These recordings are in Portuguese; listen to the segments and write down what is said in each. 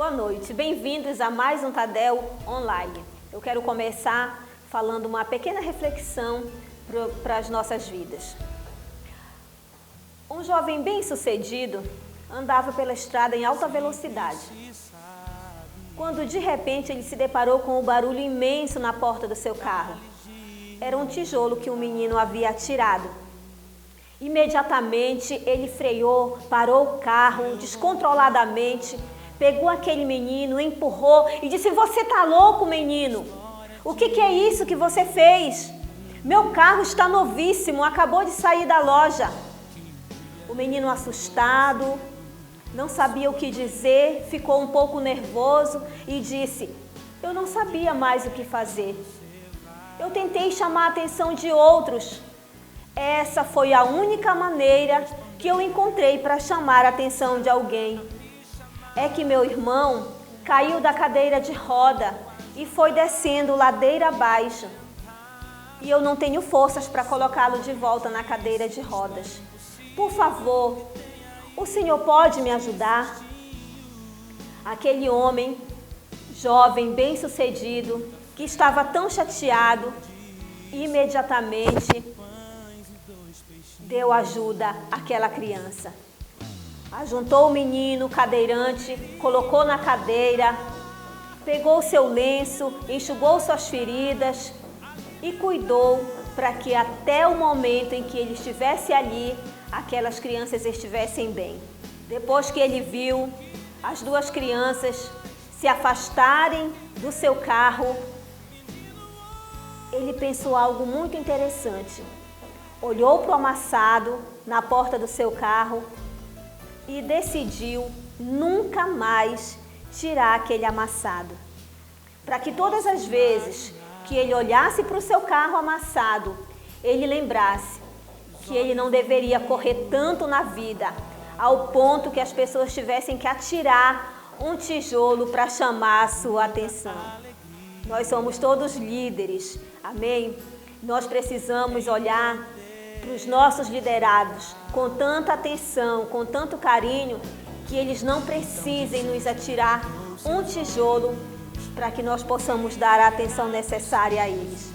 Boa noite, bem-vindos a mais um Tadel Online. Eu quero começar falando uma pequena reflexão para as nossas vidas. Um jovem bem-sucedido andava pela estrada em alta velocidade, quando de repente ele se deparou com um barulho imenso na porta do seu carro. Era um tijolo que um menino havia atirado. Imediatamente ele freou, parou o carro descontroladamente, pegou aquele menino, empurrou e disse: "Você tá louco, menino? O que é isso que você fez? Meu carro está novíssimo, acabou de sair da loja." O menino, assustado, não sabia o que dizer, ficou um pouco nervoso e disse: "Eu não sabia mais o que fazer. Eu tentei chamar a atenção de outros. Essa foi a única maneira que eu encontrei para chamar a atenção de alguém. É que meu irmão caiu da cadeira de roda e foi descendo ladeira abaixo. E eu não tenho forças para colocá-lo de volta na cadeira de rodas. Por favor, o senhor pode me ajudar?" Aquele homem, jovem, bem-sucedido, que estava tão chateado, imediatamente deu ajuda àquela criança. Ajuntou o menino cadeirante, colocou na cadeira, pegou seu lenço, enxugou suas feridas e cuidou para que até o momento em que ele estivesse ali, aquelas crianças estivessem bem. Depois que ele viu as duas crianças se afastarem do seu carro, ele pensou algo muito interessante. Olhou para o amassado na porta do seu carro e decidiu nunca mais tirar aquele amassado. Para que todas as vezes que ele olhasse para o seu carro amassado, ele lembrasse que ele não deveria correr tanto na vida, ao ponto que as pessoas tivessem que atirar um tijolo para chamar a sua atenção. Nós somos todos líderes, amém? Nós precisamos olhar para os nossos liderados com tanta atenção, com tanto carinho, que eles não precisem nos atirar um tijolo para que nós possamos dar a atenção necessária a eles.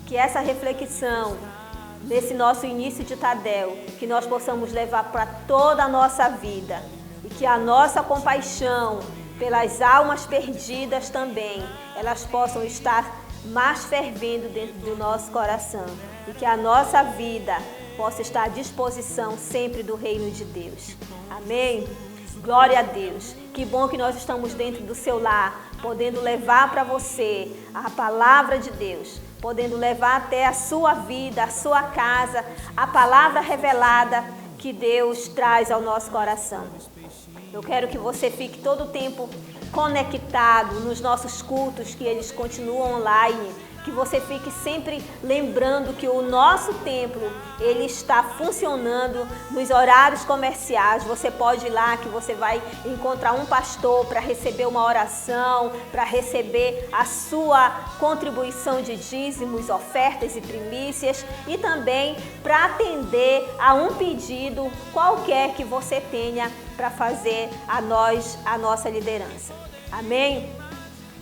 Que essa reflexão, nesse nosso início de Tadel, que nós possamos levar para toda a nossa vida e que a nossa compaixão pelas almas perdidas também, elas possam estar mais fervendo dentro do nosso coração e que a nossa vida possa estar à disposição sempre do reino de Deus. Amém? Glória a Deus. Que bom que nós estamos dentro do seu lar, podendo levar para você a palavra de Deus, podendo levar até a sua vida, a sua casa, a palavra revelada que Deus traz ao nosso coração. Eu quero que você fique todo o tempo conectado nos nossos cultos, que eles continuam online, que você fique sempre lembrando que o nosso templo, ele está funcionando nos horários comerciais. Você pode ir lá que você vai encontrar um pastor para receber uma oração, para receber a sua contribuição de dízimos, ofertas e primícias e também para atender a um pedido qualquer que você tenha para fazer a nossa liderança. Amém?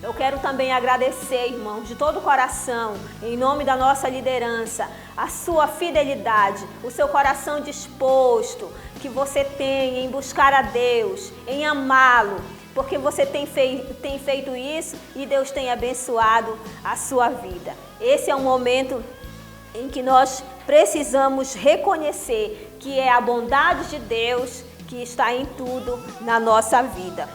Eu quero também agradecer, irmãos, de todo o coração, em nome da nossa liderança, a sua fidelidade, o seu coração disposto que você tem em buscar a Deus, em amá-lo, porque você tem feito isso e Deus tem abençoado a sua vida. Esse é um momento em que nós precisamos reconhecer que é a bondade de Deus que está em tudo na nossa vida.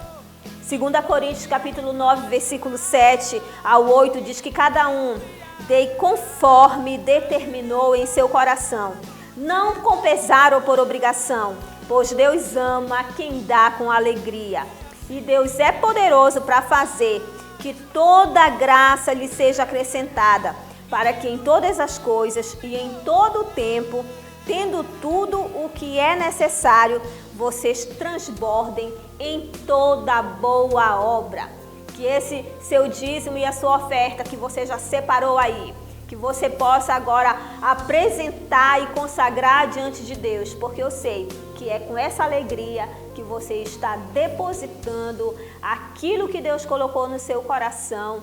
2 Coríntios capítulo 9, versículo 7 ao 8 diz que cada um dê conforme determinou em seu coração, não com pesar ou por obrigação, pois Deus ama quem dá com alegria. E Deus é poderoso para fazer que toda graça lhe seja acrescentada, para que em todas as coisas e em todo o tempo, tendo tudo o que é necessário, vocês transbordem em toda boa obra. Que esse seu dízimo e a sua oferta que você já separou aí, que você possa agora apresentar e consagrar diante de Deus, porque eu sei que é com essa alegria que você está depositando aquilo que Deus colocou no seu coração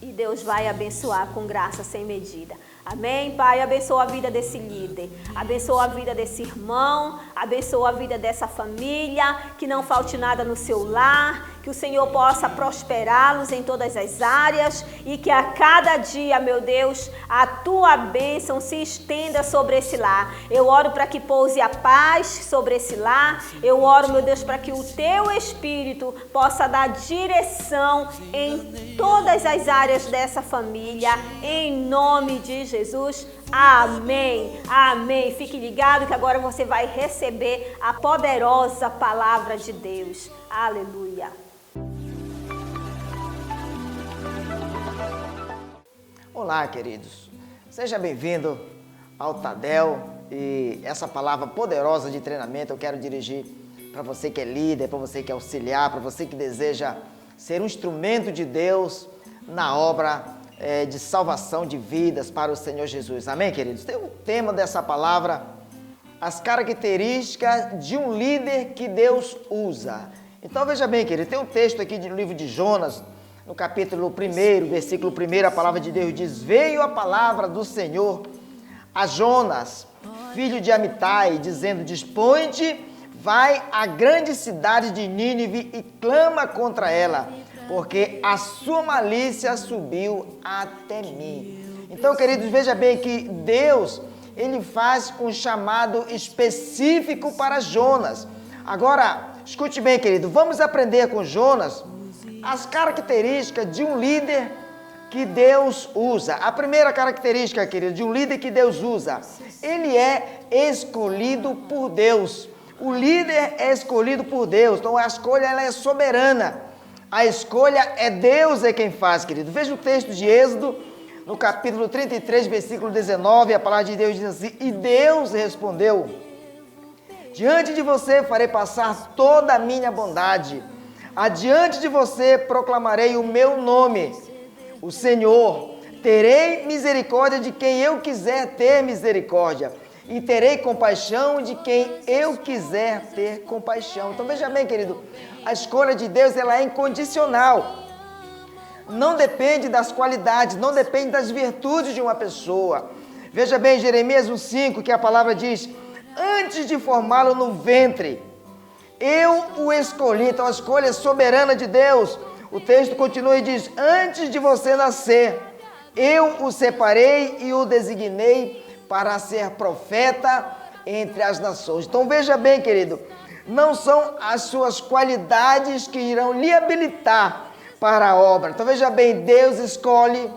e Deus vai abençoar com graça sem medida. Amém, Pai? Abençoa a vida desse líder, abençoa a vida desse irmão, abençoa a vida dessa família, que não falte nada no seu lar, que o Senhor possa prosperá-los em todas as áreas e que a cada dia, meu Deus, a tua bênção se estenda sobre esse lar. Eu oro para que pouse a paz sobre esse lar, eu oro, meu Deus, para que o teu Espírito possa dar direção em todas as áreas dessa família, em nome de Jesus. Amém, amém. Fique ligado que agora você vai receber a poderosa palavra de Deus. Aleluia. Olá, queridos. Seja bem-vindo ao Tadel e essa palavra poderosa de treinamento eu quero dirigir para você que é líder, para você que é auxiliar, para você que deseja ser um instrumento de Deus na obra de salvação de vidas para o Senhor Jesus. Amém, queridos? Tem um tema dessa palavra, as características de um líder que Deus usa. Então, veja bem, querido, tem um texto aqui do livro de Jonas, no capítulo 1, versículo 1, a palavra de Deus diz: veio a palavra do Senhor a Jonas, filho de Amitai, dizendo: dispõe-te, vai à grande cidade de Nínive e clama contra ela, porque a sua malícia subiu até mim. Então, queridos, veja bem que Deus, ele faz um chamado específico para Jonas. Agora, escute bem, querido, vamos aprender com Jonas as características de um líder que Deus usa. A primeira característica, querido, de um líder que Deus usa, ele é escolhido por Deus. O líder é escolhido por Deus, então a escolha ela é soberana. A escolha é Deus quem faz, querido. Veja o texto de Êxodo, no capítulo 33, versículo 19, a palavra de Deus diz assim: e Deus respondeu: diante de você farei passar toda a minha bondade, adiante de você proclamarei o meu nome, o Senhor, terei misericórdia de quem eu quiser ter misericórdia, e terei compaixão de quem eu quiser ter compaixão. Então veja bem, querido, a escolha de Deus ela é incondicional. Não depende das qualidades, não depende das virtudes de uma pessoa. Veja bem, Jeremias 1,5, que a palavra diz: antes de formá-lo no ventre, eu o escolhi. Então a escolha é soberana de Deus. O texto continua e diz: antes de você nascer, eu o separei e o designei para ser profeta entre as nações. Então veja bem, querido, não são as suas qualidades que irão lhe habilitar para a obra. Então veja bem, Deus escolhe,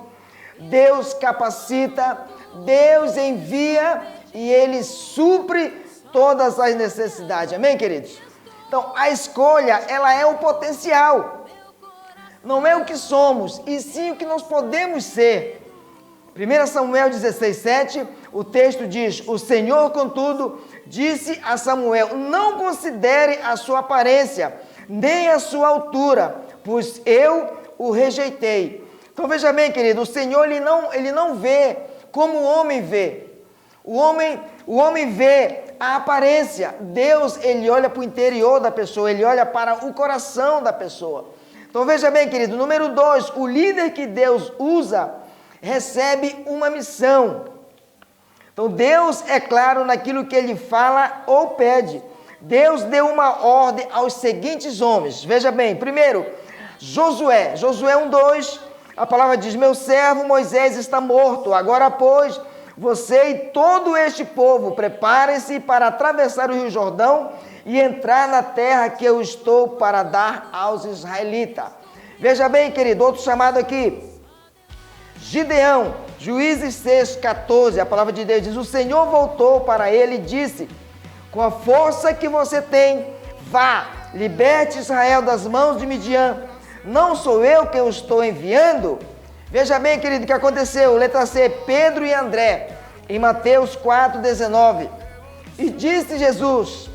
Deus capacita, Deus envia e Ele supre todas as necessidades. Amém, queridos? Então a escolha, ela é um potencial. Não é o que somos, e sim o que nós podemos ser. 1 Samuel 16:7, o texto diz: o Senhor, contudo, disse a Samuel: não considere a sua aparência, nem a sua altura, pois eu o rejeitei. Então veja bem, querido, o Senhor ele não vê como o homem vê. O homem vê a aparência. Deus, ele olha para o interior da pessoa, ele olha para o coração da pessoa. Então veja bem, querido, número 2, o líder que Deus usa recebe uma missão. Então Deus é claro naquilo que ele fala ou pede. Deus deu uma ordem aos seguintes homens. Veja bem, primeiro, Josué 1:2, a palavra diz: meu servo Moisés está morto, agora pois, você e todo este povo preparem-se para atravessar o rio Jordão e entrar na terra que eu estou para dar aos israelitas. Veja bem, querido, outro chamado aqui, Gideão, Juízes 6:14, a palavra de Deus diz: o Senhor voltou para ele e disse: com a força que você tem, vá, liberte Israel das mãos de Midian. Não sou eu quem o estou enviando? Veja bem, querido, o que aconteceu? Letra C, Pedro e André, em Mateus 4:19. E disse Jesus: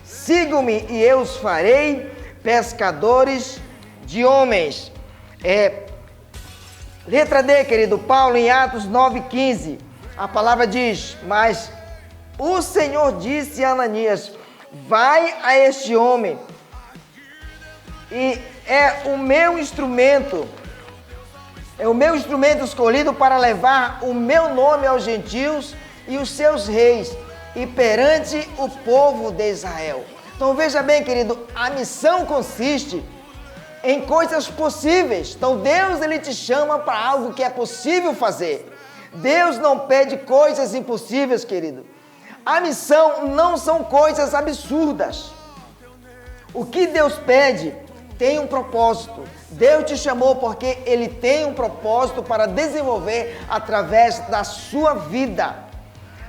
sigam-me e eu os farei pescadores de homens. Letra D, querido, Paulo em Atos 9:15, a palavra diz: mas o Senhor disse a Ananias: vai a este homem, e é o meu instrumento escolhido para levar o meu nome aos gentios e os seus reis, e perante o povo de Israel. Então veja bem, querido, a missão consiste em coisas possíveis. Então Deus, Ele te chama para algo que é possível fazer. Deus não pede coisas impossíveis, querido. A missão não são coisas absurdas. O que Deus pede tem um propósito. Deus te chamou porque Ele tem um propósito para desenvolver através da sua vida.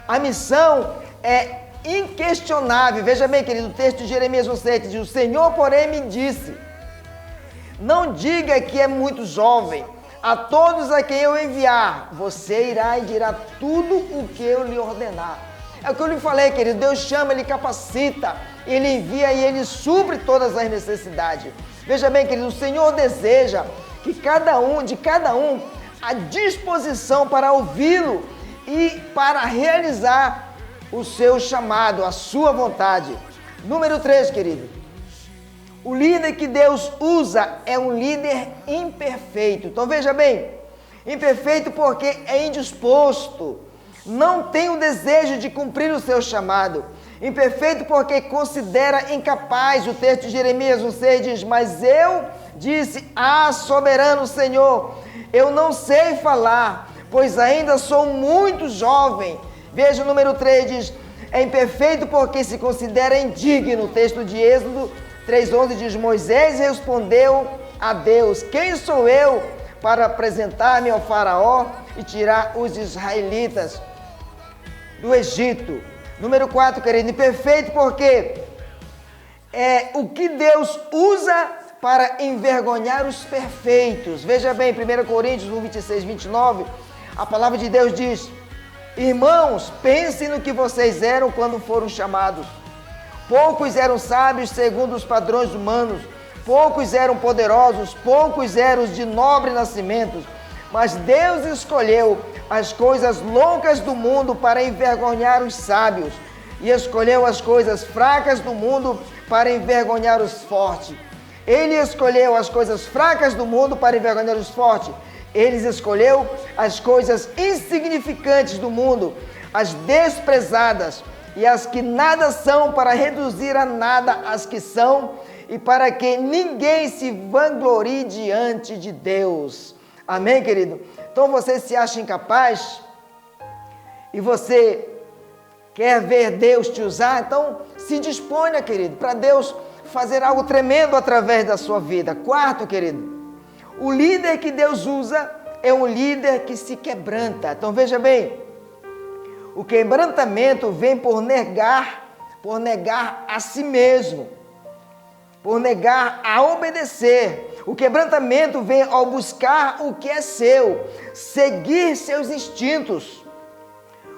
A missão é inquestionável. Veja bem, querido, o texto de Jeremias 1,7 diz: o Senhor, porém, me disse: não diga que é muito jovem. A todos a quem eu enviar, você irá e dirá tudo o que eu lhe ordenar. É o que eu lhe falei, querido. Deus chama, Ele capacita, Ele envia e Ele supre todas as necessidades. Veja bem, querido, o Senhor deseja que de cada um, a disposição para ouvi-lo e para realizar o seu chamado, a sua vontade. Número 3, querido. O líder que Deus usa é um líder imperfeito. Então veja bem, imperfeito porque é indisposto, não tem o desejo de cumprir o seu chamado. Imperfeito porque considera incapaz. O texto de Jeremias 1,6 diz: mas eu disse: soberano Senhor, eu não sei falar, pois ainda sou muito jovem. Veja o número 3, diz: é imperfeito porque se considera indigno. O texto de Êxodo 3,11 diz: Moisés respondeu a Deus: quem sou eu para apresentar-me ao faraó e tirar os israelitas do Egito? Número 4, querido, imperfeito porque é o que Deus usa para envergonhar os perfeitos. Veja bem, 1 Coríntios 1:26, 29, a palavra de Deus diz: irmãos, pensem no que vocês eram quando foram chamados. Poucos eram sábios segundo os padrões humanos, poucos eram poderosos, poucos eram de nobre nascimento, mas Deus escolheu as coisas loucas do mundo para envergonhar os sábios, e escolheu as coisas fracas do mundo para envergonhar os fortes. Ele escolheu as coisas fracas do mundo para envergonhar os fortes. Ele escolheu as coisas insignificantes do mundo, as desprezadas e as que nada são, para reduzir a nada as que são, e para que ninguém se vanglorie diante de Deus. Amém, querido? Então você se acha incapaz e você quer ver Deus te usar? Então se disponha, querido, para Deus fazer algo tremendo através da sua vida. 4, querido, o líder que Deus usa é um líder que se quebranta. Então veja bem, o quebrantamento vem por negar a si mesmo, por negar a obedecer. O quebrantamento vem ao buscar o que é seu, seguir seus instintos.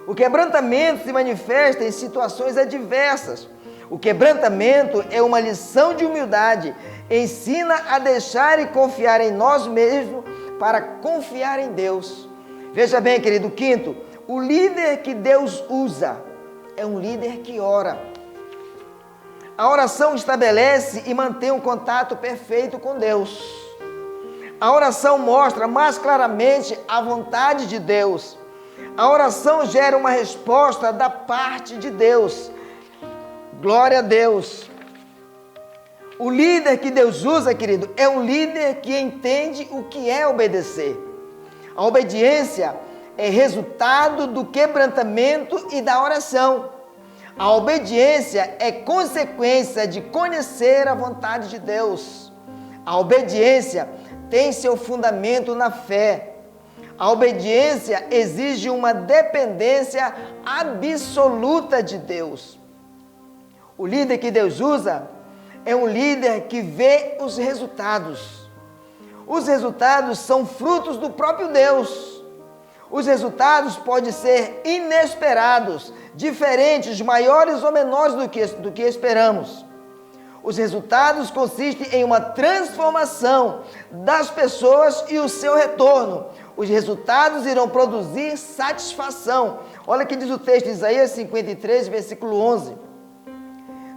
O quebrantamento se manifesta em situações adversas. O quebrantamento é uma lição de humildade, ensina a deixar e confiar em nós mesmos para confiar em Deus. Veja bem, querido, 5, o líder que Deus usa é um líder que ora. A oração estabelece e mantém um contato perfeito com Deus. A oração mostra mais claramente a vontade de Deus. A oração gera uma resposta da parte de Deus. Glória a Deus. O líder que Deus usa, querido, é um líder que entende o que é obedecer. A obediência é resultado do quebrantamento e da oração. A obediência é consequência de conhecer a vontade de Deus. A obediência tem seu fundamento na fé. A obediência exige uma dependência absoluta de Deus. O líder que Deus usa é um líder que vê os resultados. Os resultados são frutos do próprio Deus. Os resultados podem ser inesperados, diferentes, maiores ou menores do que esperamos. Os resultados consistem em uma transformação das pessoas e o seu retorno. Os resultados irão produzir satisfação. Olha o que diz o texto de Isaías 53, versículo 11.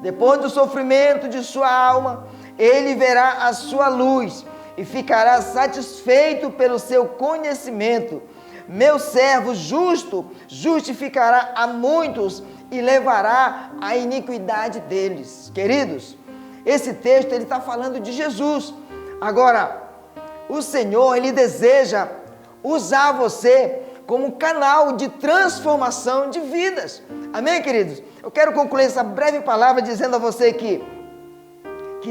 Depois do sofrimento de sua alma, ele verá a sua luz e ficará satisfeito pelo seu conhecimento. Meu servo justo justificará a muitos e levará a iniquidade deles. Queridos, esse texto ele está falando de Jesus. Agora, o Senhor, ele deseja usar você como canal de transformação de vidas. Amém, queridos? Eu quero concluir essa breve palavra dizendo a você que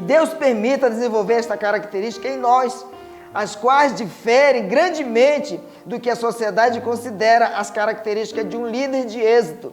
Deus permita desenvolver esta característica em nós, as quais diferem grandemente do que a sociedade considera as características de um líder de êxito.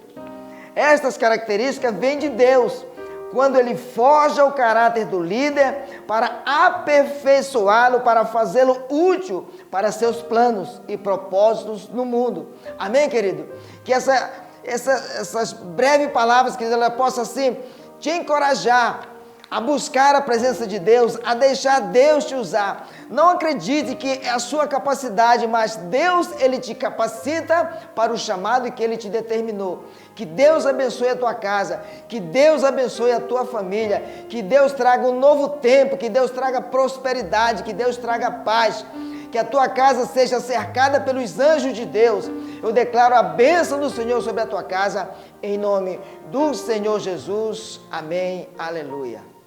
Estas características vêm de Deus, quando ele forja o caráter do líder para aperfeiçoá-lo, para fazê-lo útil para seus planos e propósitos no mundo. Amém, querido? Que essas breves palavras, querido, ela possa assim te encorajar a buscar a presença de Deus, a deixar Deus te usar. Não acredite que é a sua capacidade, mas Deus, ele te capacita para o chamado que ele te determinou. Que Deus abençoe a tua casa, que Deus abençoe a tua família, que Deus traga um novo tempo, que Deus traga prosperidade, que Deus traga paz, que a tua casa seja cercada pelos anjos de Deus. Eu declaro a bênção do Senhor sobre a tua casa, em nome do Senhor Jesus. Amém. Aleluia.